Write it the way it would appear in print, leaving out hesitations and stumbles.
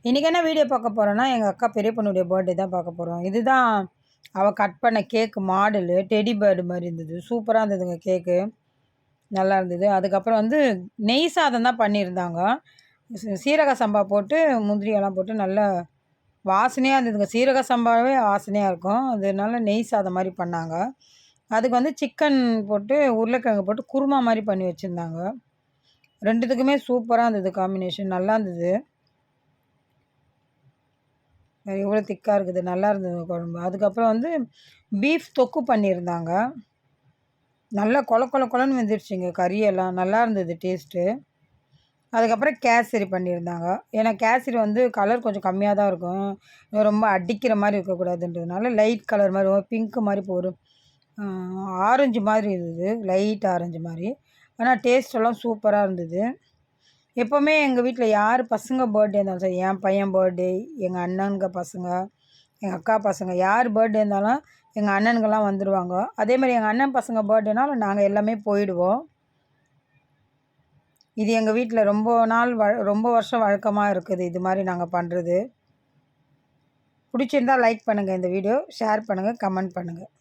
இன்றைக்கி என்ன வீடியோ பார்க்க போகிறோன்னா, எங்கள் அக்கா பெரிய பொண்ணுடைய பர்த்டே தான் பார்க்க போகிறோம். இதுதான் அவள் கட் பண்ண கேக்கு மாடலு. டெடி பேர்டு மாதிரி இருந்தது. சூப்பராக இருந்ததுங்க கேக்கு. நல்லா இருந்தது. அதுக்கப்புறம் வந்து நெய் சாதம் தான் பண்ணியிருந்தாங்க. சீரக சம்பா போட்டு முந்திரியெல்லாம் போட்டு நல்லா வாசனையாக இருந்ததுங்க. சீரக சம்பாவே வாசனையாக இருக்கும். அதனால நெய் சாதம் மாதிரி பண்ணாங்க. அதுக்கு வந்து சிக்கன் போட்டு உருளைக்கிழங்கு போட்டு குருமா மாதிரி பண்ணி வச்சுருந்தாங்க. ரெண்டுத்துக்குமே சூப்பராக இருந்தது காம்பினேஷன். நல்லா இருந்தது. எவ்வளோ திக்கா இருக்குது. நல்லா இருந்தது குழம்பு. அதுக்கப்புறம் வந்து பீஃப் தொக்கு பண்ணியிருந்தாங்க. நல்லா கொழன்னு வெந்துருச்சுங்க கறியெல்லாம். நல்லா இருந்தது டேஸ்ட்டு. அதுக்கப்புறம் கேசரி பண்ணியிருந்தாங்க. ஏன்னா கேசரி வந்து கலர் கொஞ்சம் கம்மியாக தான் இருக்கும். ரொம்ப அடிக்கிற மாதிரி இருக்கக்கூடாதுன்றதுனால லைட் கலர் மாதிரி பிங்க்கு மாதிரி ஒரு ஆரஞ்சு மாதிரி இருந்தது. லைட் ஆரஞ்சு மாதிரி. ஆனால் டேஸ்ட்டெல்லாம் சூப்பராக இருந்தது. எப்போவுமே எங்கள் வீட்டில் யார் பசங்க பர்த்டே இருந்தாலும் சரி, என் பையன் பர்த்டே, எங்கள் அண்ணனுங்க பசங்க, எங்கள் அக்கா பசங்க யார் பர்த்டே இருந்தாலும் எங்கள் அண்ணனுங்கெல்லாம் வந்துடுவாங்க. அதேமாதிரி எங்கள் அண்ணன் பசங்க பர்த்டேனாலும் நாங்கள் எல்லாமே போயிடுவோம். இது எங்கள் வீட்டில் ரொம்ப வருஷம் வழக்கமாக இருக்குது இது மாதிரி நாங்கள் பண்ணுறது. பிடிச்சிருந்தால் லைக் பண்ணுங்கள் இந்த வீடியோ, ஷேர் பண்ணுங்கள், கமெண்ட் பண்ணுங்கள்.